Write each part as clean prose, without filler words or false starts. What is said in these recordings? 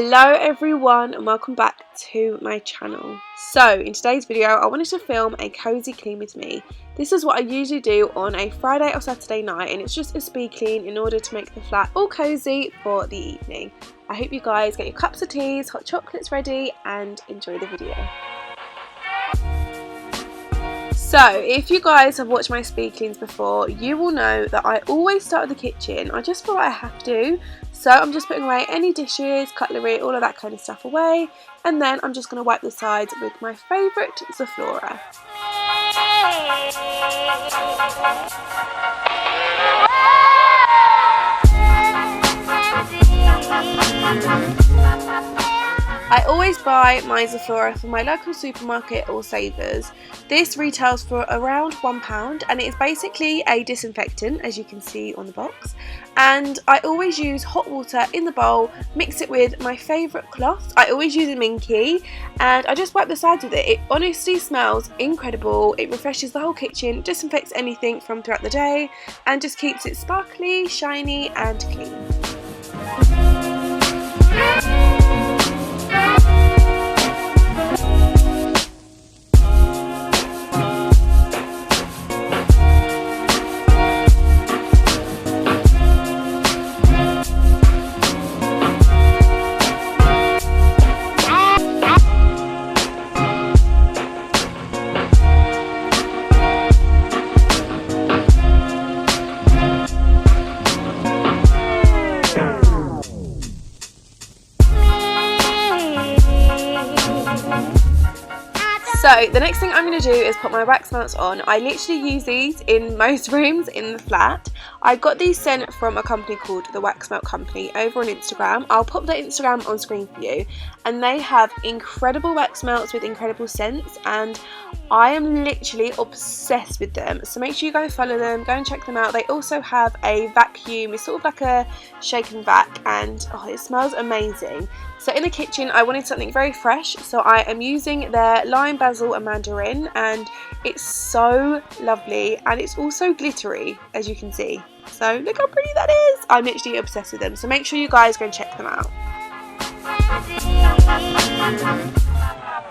Hello everyone and welcome back to my channel. So in today's video I wanted to film a cozy clean with me. This is what I usually do on a Friday or Saturday night, and it's just a speed clean in order to make the flat all cozy for the evening. I hope you guys get your cups of teas, hot chocolates ready and enjoy the video. So if you guys have watched my speed cleans before, you will know that I always start with the kitchen. I just feel like I have to. So I'm just putting away any dishes, cutlery, all of that kind of stuff away, and then I'm just going to wipe the sides with my favourite Sephora. I always buy my Sephora from my local supermarket or Savers. This retails for around £1 and it is basically a disinfectant, as you can see on the box. And I always use hot water in the bowl, mix it with my favourite cloth. I always use a Minky and I just wipe the sides with it. It honestly smells incredible. It refreshes the whole kitchen, disinfects anything from throughout the day and just keeps it sparkly, shiny and clean. So the next thing I'm going to do is put my wax melts on. I literally use these in most rooms in the flat. I got these sent from a company called the Wax Melt Company over on Instagram. I'll pop their Instagram on screen for you. And they have incredible wax melts with incredible scents, and I am literally obsessed with them. So make sure you go follow them, go and check them out. They also have a vacuum. It's sort of like a shake and vac, and oh, it smells amazing. So in the kitchen I wanted something very fresh, so I am using their lime, basil and mandarin, and it's so lovely and it's also glittery, as you can see. So look how pretty that is. I'm literally obsessed with them, so make sure you guys go and check them out.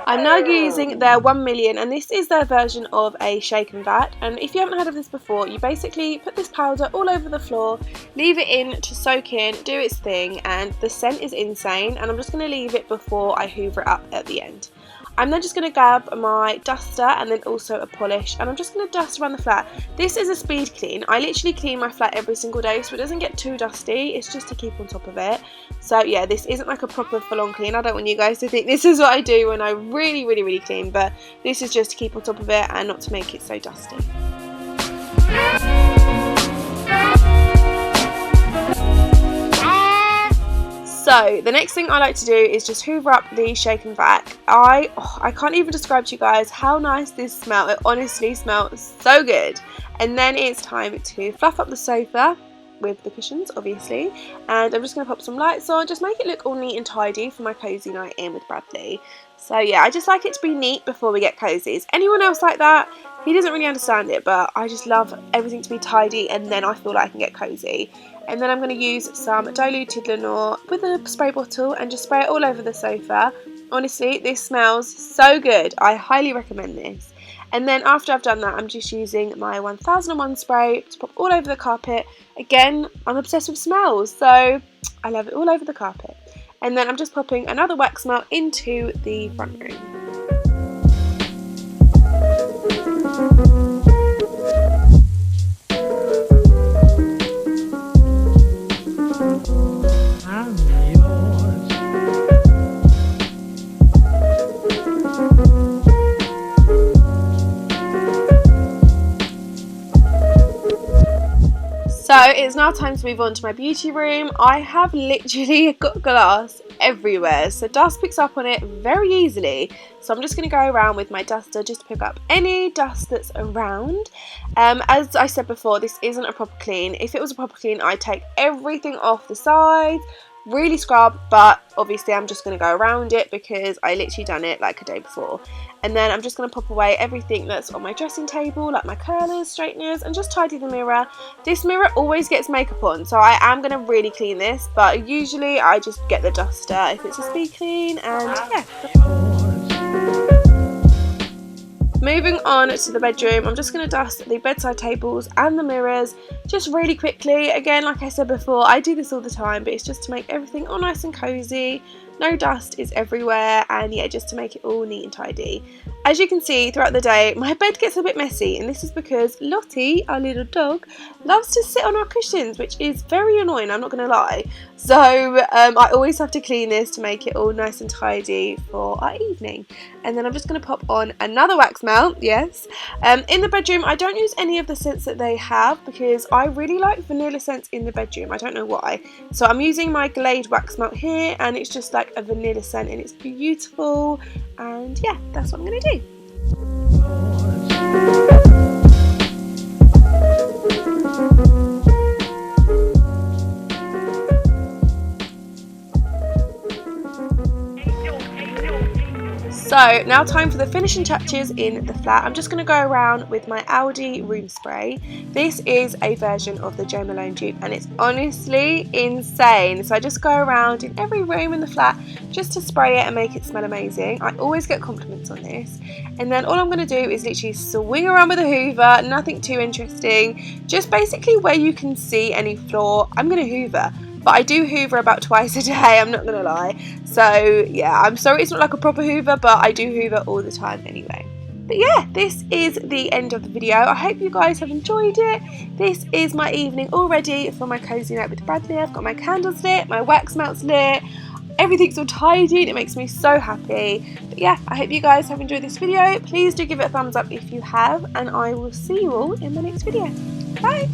I'm now using their 1 million, and this is their version of a shake and vac. And if you haven't heard of this before, you basically put this powder all over the floor, leave it in to soak in, do its thing, and the scent is insane. And I'm just going to leave it before I hoover it up at the end. I'm then just going to grab my duster and then also a polish, and I'm just going to dust around the flat. This is a speed clean. I literally clean my flat every single day so it doesn't get too dusty. It's just to keep on top of it. So yeah, this isn't like a proper full-on clean. I don't want you guys to think this is what I do when I really clean, but this is just to keep on top of it and not to make it so dusty. So the next thing I like to do is just hoover up the shake and vac. I can't even describe to you guys how nice this smells. It honestly smells so good. And then it's time to fluff up the sofa with the cushions, obviously. And I'm just going to pop some lights on, just make it look all neat and tidy for my cozy night in with Bradley. So yeah, I just like it to be neat before we get cozy. Is anyone else like that? He doesn't really understand it, but I just love everything to be tidy and then I feel like I can get cozy. And then I'm going to use some diluted Lenore with a spray bottle and just spray it all over the sofa. Honestly, this smells so good. I highly recommend this. And then after I've done that, I'm just using my 1001 spray to pop all over the carpet. Again, I'm obsessed with smells, so I love it all over the carpet. And then I'm just popping another wax melt into the front room. So it's now time to move on to my beauty room. I have literally got glass everywhere, so dust picks up on it very easily. So I'm just going to go around with my duster just to pick up any dust that's around. As I said before, this isn't a proper clean. If it was a proper clean, I'd take everything off the sides, really scrub, but obviously I'm just going to go around it because I literally done it like a day before. And then I'm just going to pop away everything that's on my dressing table, like my curlers, straighteners, and just tidy the mirror. This mirror always gets makeup on, so I am going to really clean this, but usually I just get the duster if it's a speed clean, and yeah. Moving on to the bedroom, I'm just going to dust the bedside tables and the mirrors just really quickly. Again, like I said before, I do this all the time, but it's just to make everything all nice and cozy. No dust is everywhere, and yeah, just to make it all neat and tidy. As you can see throughout the day, my bed gets a bit messy, and this is because Lottie, our little dog, loves to sit on our cushions, which is very annoying, I'm not going to lie. So I always have to clean this to make it all nice and tidy for our evening. And then I'm just going to pop on another wax mount, yes. In the bedroom, I don't use any of the scents that they have because I really like vanilla scents in the bedroom. I don't know why. So I'm using my Glade wax mount here, and it's just like a vanilla scent, and it's beautiful. And yeah, that's what I'm going to do. So now time for the finishing touches in the flat. I'm just going to go around with my Aldi room spray. This is a version of the Jo Malone dupe, and it's honestly insane. So I just go around in every room in the flat just to spray it and make it smell amazing. I always get compliments on this. And then all I'm going to do is literally swing around with a hoover, nothing too interesting, just basically where you can see any floor, I'm going to hoover. But I do hoover about twice a day, I'm not going to lie. So yeah, I'm sorry it's not like a proper hoover, but I do hoover all the time anyway. But yeah, this is the end of the video. I hope you guys have enjoyed it. This is my evening all ready for my cozy night with Bradley. I've got my candles lit, my wax mounts lit, everything's all tidy, and it makes me so happy. But yeah, I hope you guys have enjoyed this video. Please do give it a thumbs up if you have, and I will see you all in the next video. Bye!